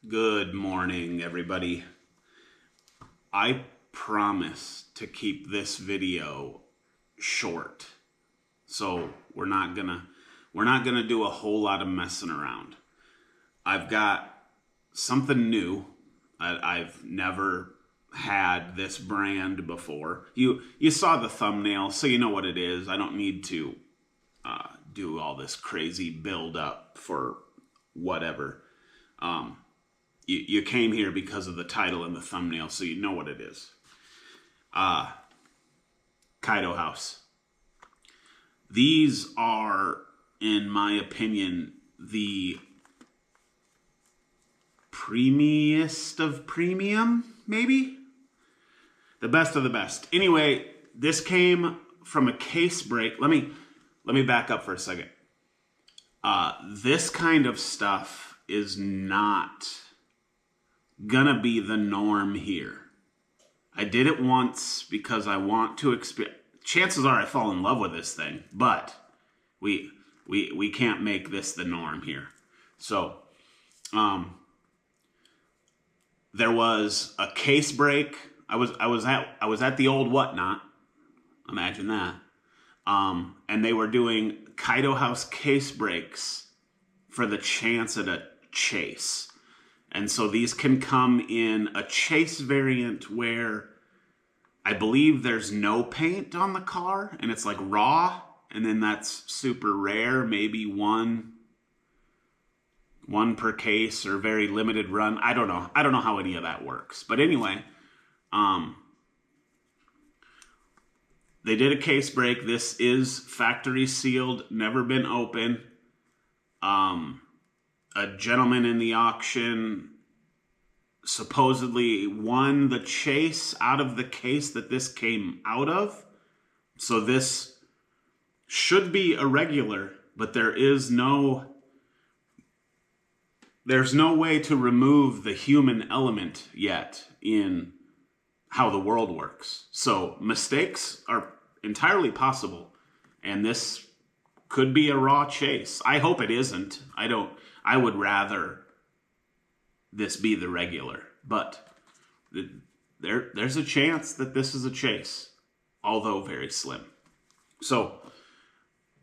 Good morning, everybody. I promise to keep this video short. So we're not gonna do a whole lot of messing around. I've got something new. I've never had this brand before. You saw the thumbnail, so you know what it is. I don't need to do all this crazy build up for whatever. You came here because of the title and the thumbnail, so you know what it is. Kaido House. These are, in my opinion, the premiumest of premium, maybe? The best of the best. Anyway, this came from a case break. Let me back up for a second. This kind of stuff is not gonna be the norm here. I did it once because I want to experience. Chances are I fall in love with this thing, but we can't make this the norm here. So, there was a case break. I was at the old Whatnot. Imagine that. And they were doing Kaido House case breaks for the chance at a chase. And so these can come in a chase variant where I believe there's no paint on the car and it's like raw, and then that's super rare, maybe one per case or very limited run. I don't know how any of that works. But anyway, they did a case break. This is factory sealed, never been open. A gentleman in the auction supposedly won the chase out of the case that this came out of. So this should be a regular, but there's no way to remove the human element yet in how the world works. So mistakes are entirely possible, and this could be a raw chase. I hope it isn't. I would rather this be the regular, but there's a chance that this is a chase, although very slim. So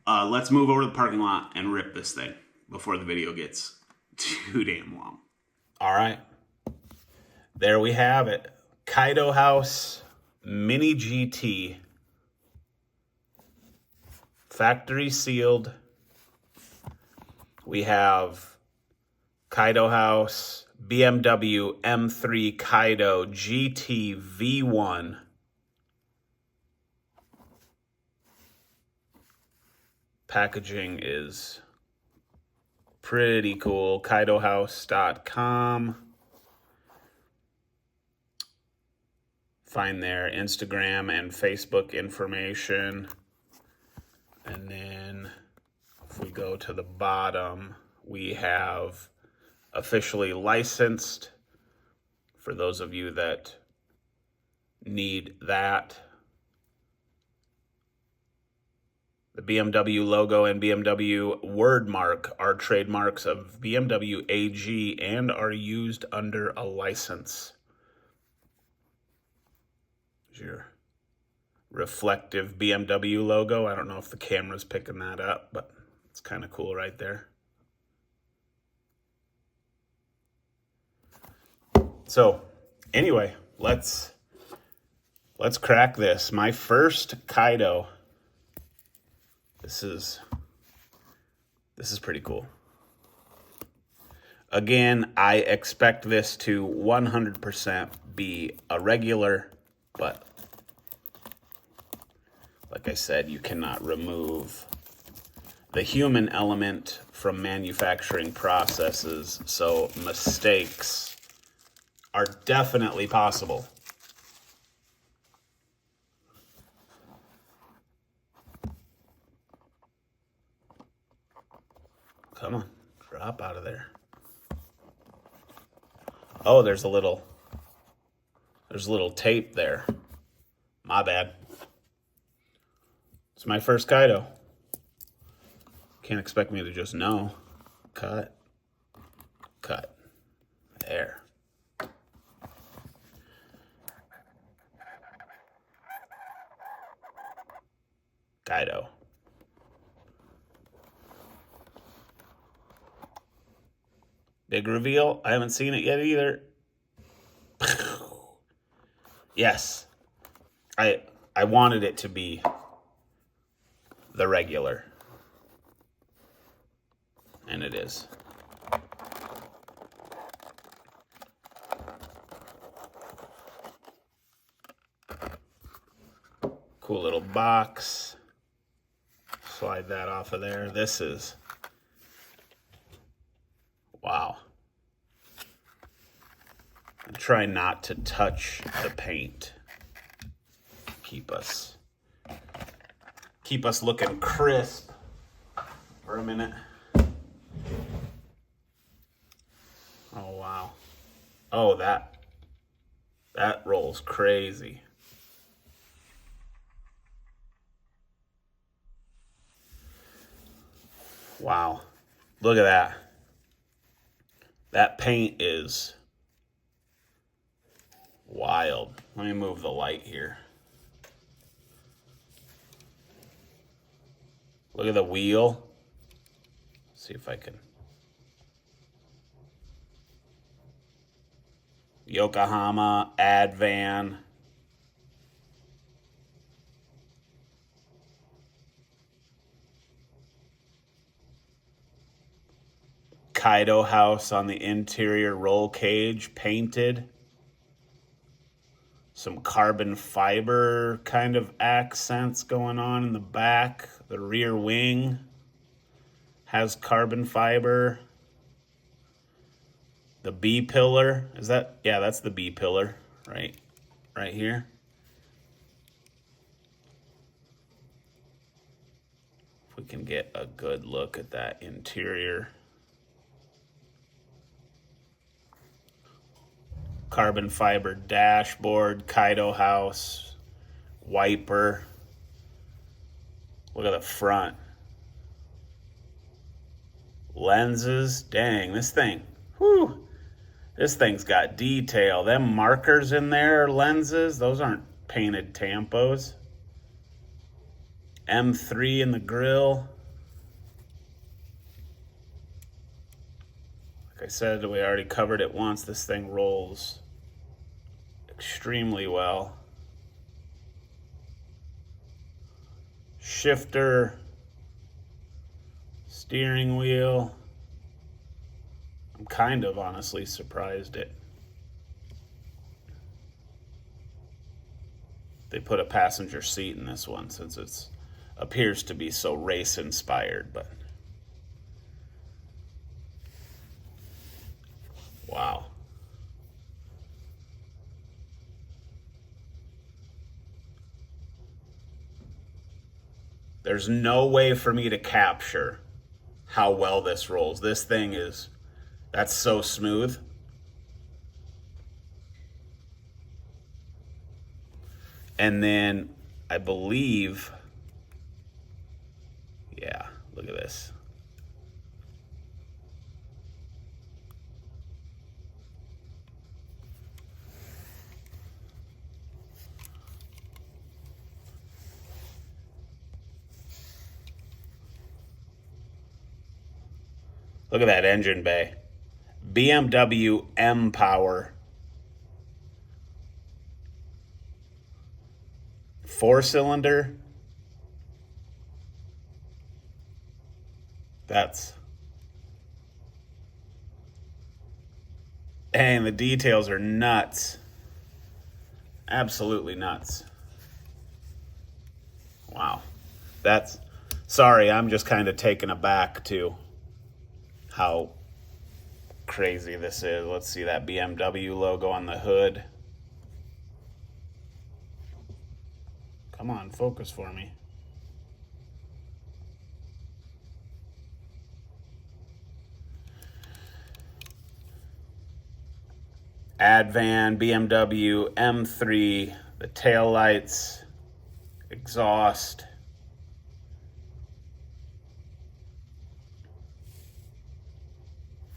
let's move over to the parking lot and rip this thing before the video gets too damn long. All right, there we have it. Kaido House Mini GT, factory sealed. We have Kaido House BMW M3 Kaido GT V1. Packaging is pretty cool. KaidoHouse.com. Find their Instagram and Facebook information. And then if we go to the bottom, we have officially licensed, for those of you that need that. The BMW logo and BMW word mark are trademarks of BMW AG and are used under a license. Here's your reflective BMW logo. I don't know if the camera's picking that up, but it's kind of cool right there. So anyway, let's crack this. My first Kaido. This is pretty cool. Again, I expect this to 100% be a regular, but like I said, you cannot remove the human element from manufacturing processes, so mistakes are definitely possible. Come on, drop out of there. Oh, there's a little tape there. My bad. It's my first Kaido. Can't expect me to just know. Cut. There Kaido. Big reveal. I haven't seen it yet either. Yes. I wanted it to be the regular. And it is. Cool little box. Slide that off of there. This is, wow. And try not to touch the paint. Keep us looking crisp for a minute. Oh wow. Oh, that rolls crazy. Wow. Look at that. That paint is wild. Let me move the light here. Look at the wheel. See if I can. Yokohama, Advan. Kaido house on the interior roll cage, painted. Some carbon fiber kind of accents going on in the back. The rear wing has carbon fiber. The B pillar, is that? Yeah, that's the B pillar, right here. If we can get a good look at that interior. Carbon fiber dashboard, Kaido house, wiper. Look at the front. Lenses, dang, this thing, whew. This thing's got detail. Them markers in there are lenses. Those aren't painted tampos. M3 in the grill. Like I said, we already covered it once. This thing rolls extremely well. Shifter, steering wheel. I'm kind of honestly surprised they put a passenger seat in this one, since it appears to be so race inspired, but wow. There's no way for me to capture how well this rolls. This thing is, that's so smooth. And then I believe, yeah, look at this. Look at that engine bay. BMW M Power. 4-cylinder. And the details are nuts. Absolutely nuts. Wow. Sorry, I'm just kind of taken aback to how crazy this is. Let's see that BMW logo on the hood. Come on, focus for me. Advan, BMW, M3, the taillights, exhaust.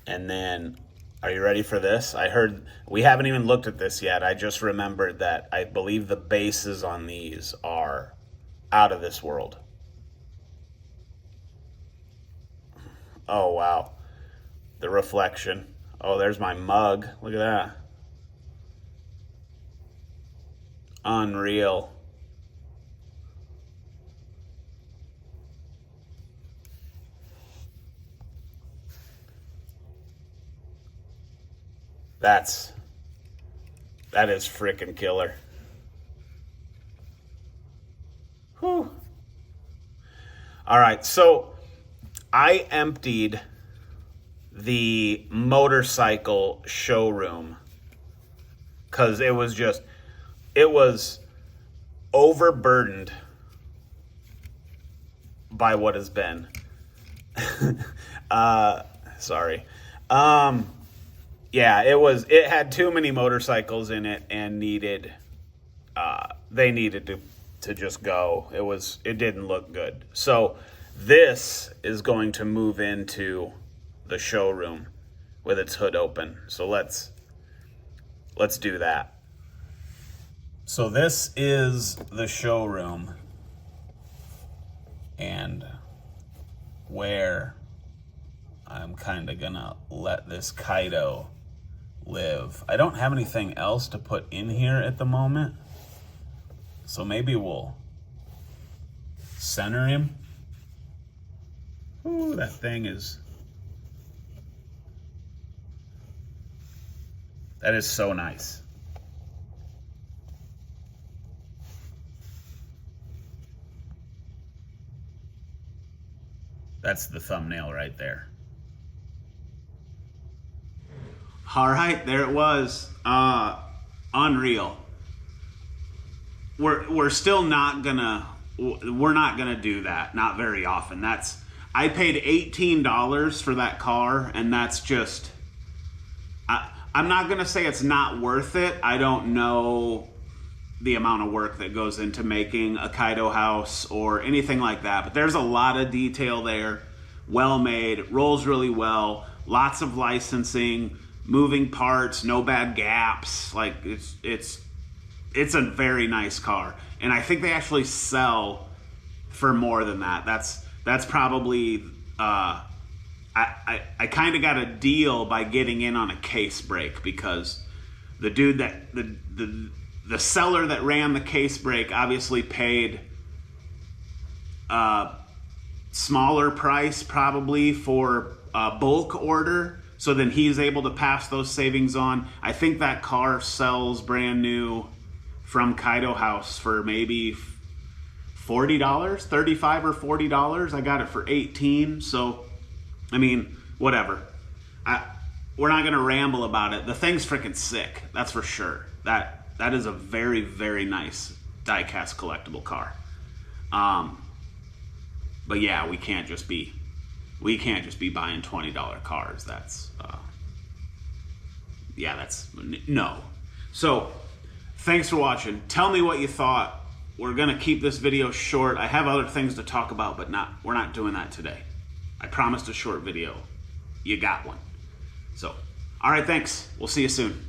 And then, are you ready for this? I heard, we haven't even looked at this yet. I just remembered that I believe the bases on these are out of this world. Oh, wow. The reflection. Oh, there's my mug. Look at that. Unreal. That is freaking killer. Whew. All right, so I emptied the motorcycle showroom because it was overburdened by what has been. Sorry. Yeah, it had too many motorcycles in it and they needed to just go. It didn't look good. So this is going to move into the showroom with its hood open. So let's do that. So this is the showroom and where I'm kind of gonna let this Kaido live. I don't have anything else to put in here at the moment, so maybe we'll center him. Ooh, that is so nice. That's the thumbnail right there. All right, there it was. Unreal. We're still not gonna do that. Not very often. I paid $18 for that car, and that's just. I'm not gonna say it's not worth it. I don't know the amount of work that goes into making a Kaido house or anything like that, but there's a lot of detail there. Well made, rolls really well, lots of licensing, moving parts, no bad gaps. Like it's a very nice car, and I think they actually sell for more than that. That's probably I kind of got a deal by getting in on a case break, because the dude that the seller that ran the case break obviously paid a smaller price probably for a bulk order, so then he's able to pass those savings on. I think that car sells brand new from Kaido House for maybe $40, $35 or $40. I got it for $18, so I mean, whatever. We're not gonna ramble about it. The thing's freaking sick, that's for sure. That is a very, very nice die-cast collectible car. But yeah, we can't just be buying $20 cars. No. So, thanks for watching. Tell me what you thought. We're gonna keep this video short. I have other things to talk about, but we're not doing that today. I promised a short video. You got one. So, all right, thanks. We'll see you soon.